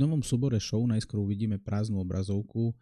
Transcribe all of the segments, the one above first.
novom súbore show najskôr uvidíme prázdnu obrazovku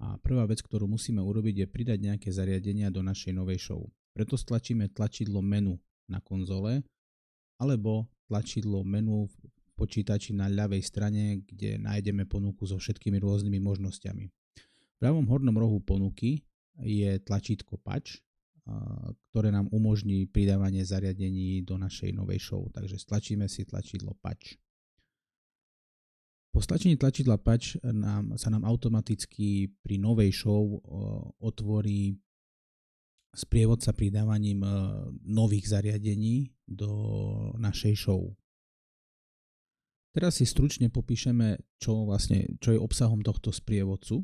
a prvá vec, ktorú musíme urobiť, je pridať nejaké zariadenia do našej novej show. Preto stlačíme tlačidlo menu na konzole alebo tlačidlo menu v počítači na ľavej strane, kde nájdeme ponuku so všetkými rôznymi možnosťami. V pravom hornom rohu ponuky je tlačítko patch, ktoré nám umožní pridávanie zariadení do našej novej show. Takže stlačíme si tlačidlo patch. Po stlačení tlačidla patch sa nám automaticky pri novej show otvorí sprievodca pridávaním nových zariadení do našej show. Teraz si stručne popíšeme, čo je obsahom tohto sprievodcu.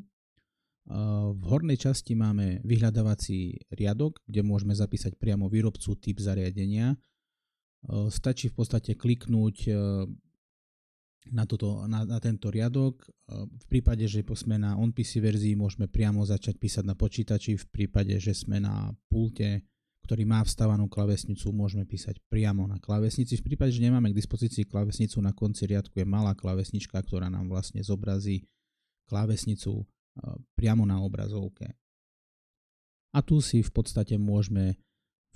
V hornej časti máme vyhľadávací riadok, kde môžeme zapísať priamo výrobcu, typ zariadenia. Stačí v podstate kliknúť na tento riadok. V prípade, že sme na on-PC verzii, môžeme priamo začať písať na počítači. V prípade, že sme na pulte, ktorý má vstávanú klávesnicu, môžeme písať priamo na klávesnici. V prípade, že nemáme k dispozícii klávesnicu, na konci riadku je malá klávesnička, ktorá nám vlastne zobrazí klávesnicu priamo na obrazovke. A tu si v podstate môžeme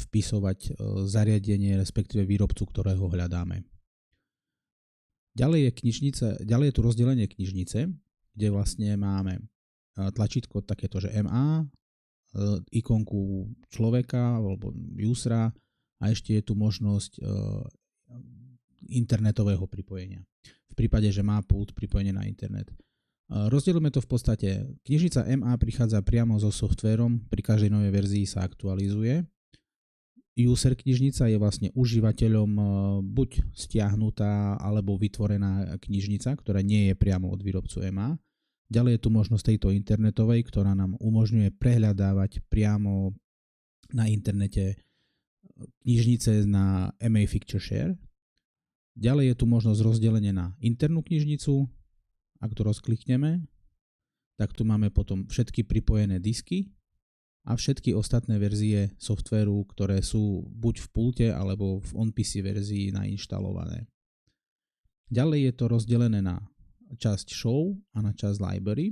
vpisovať zariadenie, respektíve výrobcu, ktorého hľadáme. Ďalej je tu rozdelenie knižnice, kde vlastne máme tlačítko takéto, že MA, ikonku človeka alebo usera a ešte je tu možnosť internetového pripojenia. V prípade, že má pult pripojený na internet. Rozdielujeme to v podstate. Knižnica MA prichádza priamo so softvérom, pri každej novej verzii sa aktualizuje. User knižnica je vlastne užívateľom buď stiahnutá alebo vytvorená knižnica, ktorá nie je priamo od výrobcu MA. Ďalej je tu možnosť tejto internetovej, ktorá nám umožňuje prehľadávať priamo na internete knižnice na MA Picture Share. Ďalej je tu možnosť rozdelenia na internú knižnicu. Ak to rozklikneme, tak tu máme potom všetky pripojené disky a všetky ostatné verzie softvéru, ktoré sú buď v pulte alebo v on-PC verzii nainštalované. Ďalej je to rozdelené na časť show a na časť library.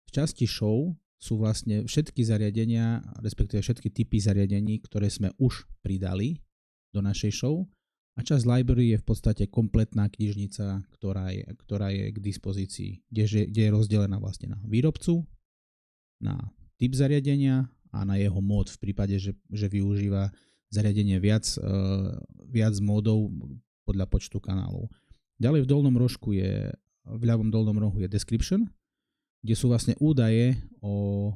V časti show sú vlastne všetky zariadenia, respektíve všetky typy zariadení, ktoré sme už pridali do našej show. A časť library je v podstate kompletná knižnica, ktorá je k dispozícii, kde je rozdelená vlastne na výrobcu, na typ zariadenia a na jeho mód v prípade, že využíva zariadenie viac módov podľa počtu kanálov. Ďalej v ľavom dolnom rohu je description, kde sú vlastne údaje o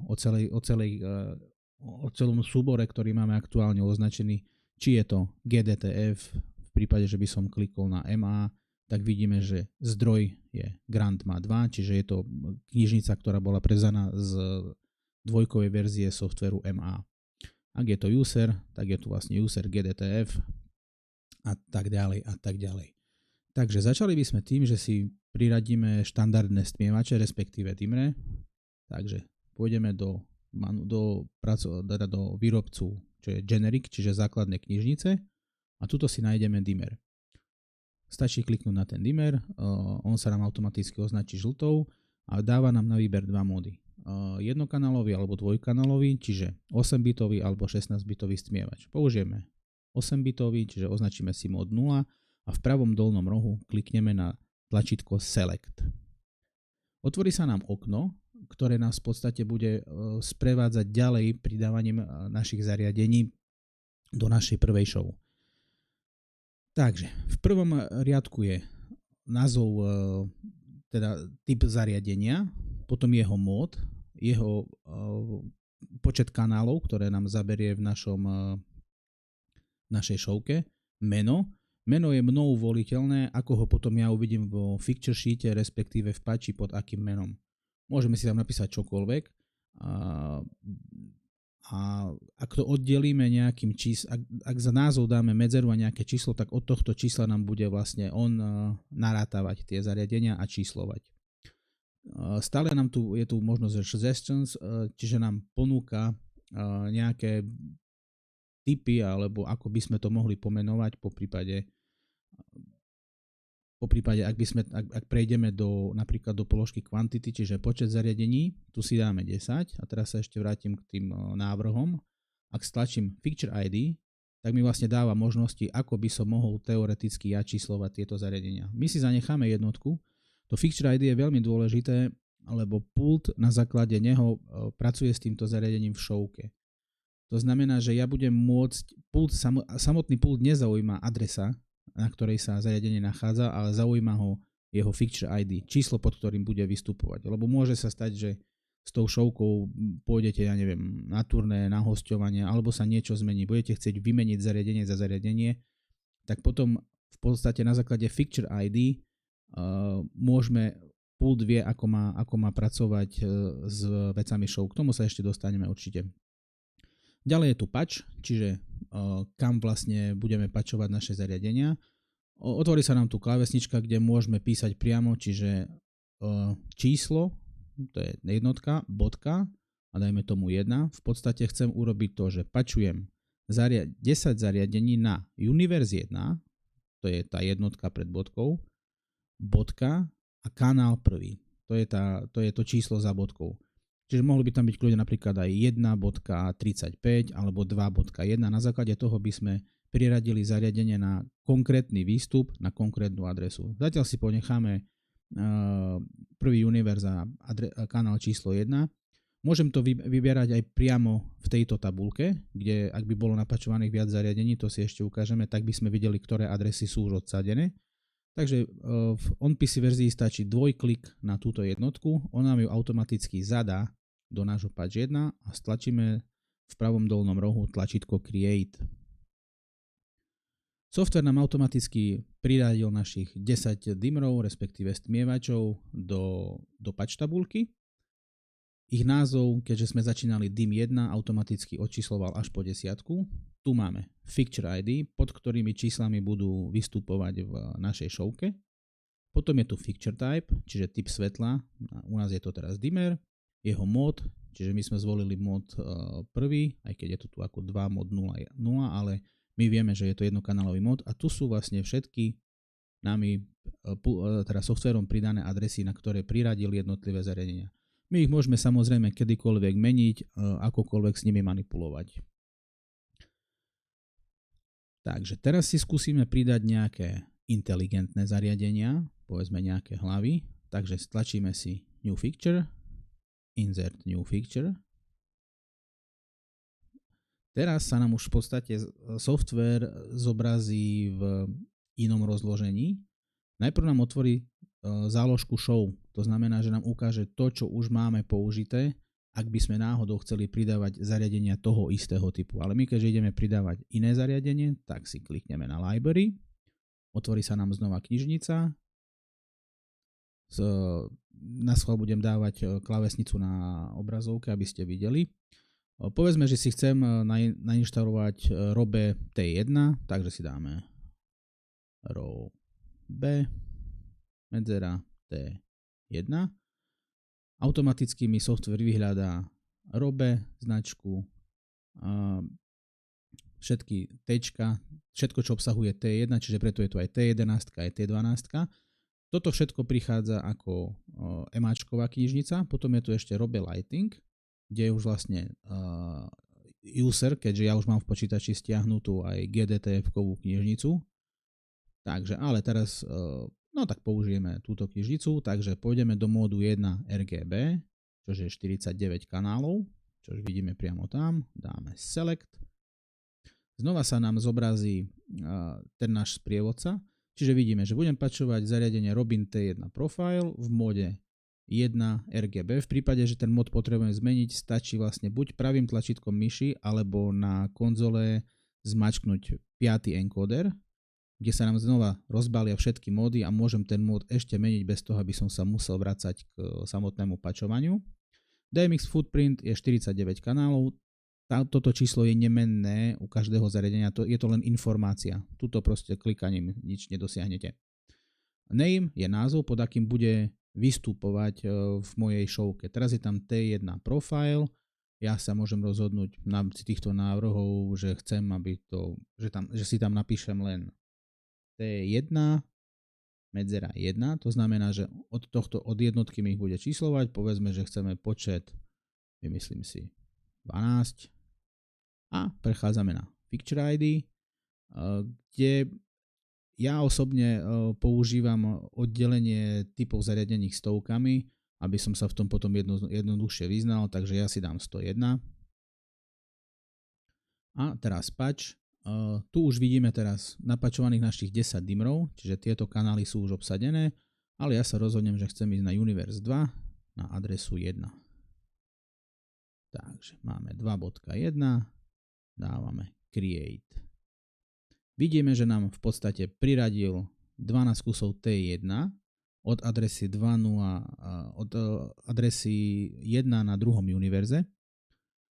celom súbore, ktorý máme aktuálne označený, či je to GDTF. V prípade, že by som klikol na MA, tak vidíme, že zdroj je Grandma 2, čiže je to knižnica, ktorá bola prevzaná z dvojkovej verzie softvéru MA. Ak je to user, tak je tu vlastne user GDTF a tak ďalej a tak ďalej. Takže začali by sme tým, že si priradíme štandardné stmievače, respektíve dimre. Takže pôjdeme do výrobcu, čo je generic, čiže základné knižnice. A tuto si nájdeme dimmer. Stačí kliknúť na ten dimmer, on sa nám automaticky označí žltou a dáva nám na výber dva módy. Jednokanálový alebo dvojkanálový, čiže 8-bitový alebo 16-bitový stmievač. Použijeme 8-bitový, čiže označíme si mód 0 a v pravom dolnom rohu klikneme na tlačítko Select. Otvorí sa nám okno, ktoré nás v podstate bude sprevádzať ďalej pridávaním našich zariadení do našej prvej show. Takže v prvom riadku je názov, teda typ zariadenia, potom jeho mód, jeho počet kanálov, ktoré nám zaberie v našej showke, meno. Meno je mnou voliteľné, ako ho potom ja uvidím vo Picture Sheete, respektíve v patchi pod akým menom. Môžeme si tam napísať čokoľvek. A ak to oddelíme nejakým číslom, ak za názov dáme medzeru a nejaké číslo, tak od tohto čísla nám bude vlastne on narátavať tie zariadenia a číslovať. Stále je tu možnosť suggestions, čiže nám ponúka nejaké typy, alebo ako by sme to mohli pomenovať, po prípade Poprípade, ak prejdeme napríklad do položky quantity, čiže počet zariadení, tu si dáme 10 a teraz sa ešte vrátim k tým návrhom. Ak stlačím Feature ID, tak mi vlastne dáva možnosti, ako by som mohol teoreticky ja číslovať tieto zariadenia. My si zanecháme jednotku. To Feature ID je veľmi dôležité, lebo pult na základe neho pracuje s týmto zariadením v šovke. To znamená, že ja budem môcť, samotný pult nezaujíma adresa, na ktorej sa zariadenie nachádza, ale zaujíma ho jeho Feature ID, číslo, pod ktorým bude vystupovať. Lebo môže sa stať, že s tou šovkou pôjdete, ja neviem, na turné, na hosťovanie, alebo sa niečo zmení, budete chcieť vymeniť zariadenie za zariadenie, tak potom v podstate na základe Feature ID pult vie, ako má pracovať s vecami show. K tomu sa ešte dostaneme určite. Ďalej je tu patch, čiže kam vlastne budeme patchovať naše zariadenia. Otvorí sa nám tu klávesnička, kde môžeme písať priamo, čiže číslo, to je jednotka, bodka a dajme tomu 1. V podstate chcem urobiť to, že patchujem 10 zariadení na universe 1, to je tá jednotka pred bodkou, bodka a kanál 1. To je to číslo za bodkou. Čiže mohli by tam byť kľudne napríklad aj 1.35 alebo 2.1. Na základe toho by sme priradili zariadenie na konkrétny výstup, na konkrétnu adresu. Zatiaľ si ponecháme prvý univerz a kanál číslo 1. Môžem to vyberať aj priamo v tejto tabulke, kde ak by bolo napačovaných viac zariadení, to si ešte ukážeme, tak by sme videli, ktoré adresy sú už odsadené. Takže v on-PC verzii stačí dvojklik na túto jednotku, on nám ju automaticky zadá do nášho patch 1 a stlačíme v pravom dolnom rohu tlačítko Create. Software nám automaticky priradil našich 10 dimmerov, respektíve stmievačov do patch tabulky. Ich názov, keďže sme začínali dim 1, automaticky odčísloval až po 10. Tu máme Feature ID, pod ktorými číslami budú vystupovať v našej šovke. Potom je tu Feature Type, čiže typ svetla, u nás je to teraz dimmer. Jeho mod, čiže my sme zvolili mod 1, aj keď je to tu ako 2 mod 0, ale my vieme, že je to jednokanálový mod a tu sú vlastne všetky nami teda softverom pridané adresy, na ktoré priradil jednotlivé zariadenia. My ich môžeme samozrejme kedykoľvek meniť, akokoľvek s nimi manipulovať. Takže teraz si skúsime pridať nejaké inteligentné zariadenia, povedzme nejaké hlavy, takže stlačíme si New Picture, Insert New Picture. Teraz sa nám už v podstate software zobrazí v inom rozložení. Najprv nám otvorí záložku show, to znamená, že nám ukáže to, čo už máme použité, ak by sme náhodou chceli pridávať zariadenia toho istého typu. Ale my keďže ideme pridávať iné zariadenie, tak si klikneme na library, otvorí sa nám znova knižnica, na schvál budem dávať klávesnicu na obrazovke, aby ste videli. Povedzme, že si chcem nainštalovať Robe T1, takže si dáme Robe medzera T1. Automaticky mi software vyhľadá Robe, značku, všetky Tčka, všetko, čo obsahuje T1, čiže preto je tu aj T11, aj T12. Toto všetko prichádza ako emáčková knižnica, potom je tu ešte Robe Lighting, kde je už vlastne user, keďže ja už mám v počítači stiahnutú aj GDTF-kovú knižnicu. Takže, ale teraz, tak použijeme túto knižnicu, takže pôjdeme do módu 1 RGB, čo je 49 kanálov, čo vidíme priamo tam, dáme Select. Znova sa nám zobrazí ten náš sprievodca, čiže vidíme, že budem patchovať zariadenie Robin T1 Profile v móde 1 RGB. V prípade, že ten mod potrebujem zmeniť, stačí vlastne buď pravým tlačítkom myši, alebo na konzole zmačknúť 5. encoder, kde sa nám znova rozbalia všetky módy a môžem ten mód ešte meniť bez toho, aby som sa musel vracať k samotnému patchovaniu. DMX Footprint je 49 kanálov. Toto číslo je nemenné u každého zariadenia, je to len informácia. Tuto proste klikaním nič nedosiahnete. Name je názov, pod akým bude vystupovať v mojej showke. Teraz je tam T1 Profile. Ja sa môžem rozhodnúť na týchto návrhov, že chcem, aby že si tam napíšem len T1 medzera 1, to znamená, že od jednotky mi ich bude číslovať, povedzme, že chceme počet, vymyslím si 12 a prechádzame na Picture ID, kde ja osobne používam oddelenie typov zariadení stovkami, aby som sa v tom potom jednoduchšie vyznal, takže ja si dám 101. A teraz patch. Tu už vidíme teraz napačovaných našich 10 dimrov, čiže tieto kanály sú už obsadené, ale ja sa rozhodnem, že chcem ísť na Universe 2 na adresu 1. Takže máme 2.1, dávame create. Vidíme, že nám v podstate priradil 12 kusov T1 od adresy 2.0, od adresy 1 na druhom univerze.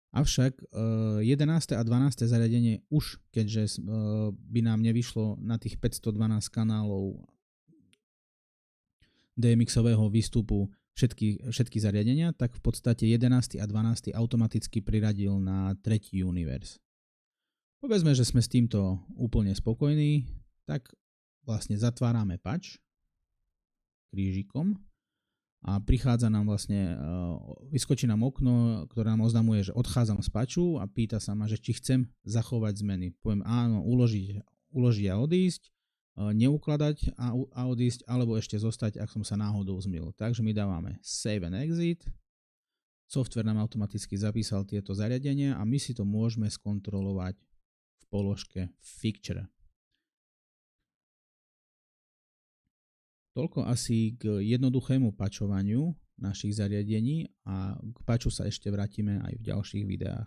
Avšak 11. a 12. zariadenie už, keďže by nám nevyšlo na tých 512 kanálov DMX-ového výstupu všetky zariadenia, tak v podstate 11. a 12. automaticky priradil na tretí univerz. Povedzme, že sme s týmto úplne spokojní, tak vlastne zatvárame patch krížikom a prichádza nám vlastne, vyskočí nám okno, ktoré nám oznamuje, že odchádzam z patchu a pýta sa ma, že či chcem zachovať zmeny. Poviem áno, uložiť a odísť, neukladať a odísť, alebo ešte zostať, ak som sa náhodou zmýlil. Takže my dávame save and exit. Software nám automaticky zapísal tieto zariadenia a my si to môžeme skontrolovať v položke Picture. Toľko asi k jednoduchému patchovaniu našich zariadení a k patchu sa ešte vrátime aj v ďalších videách.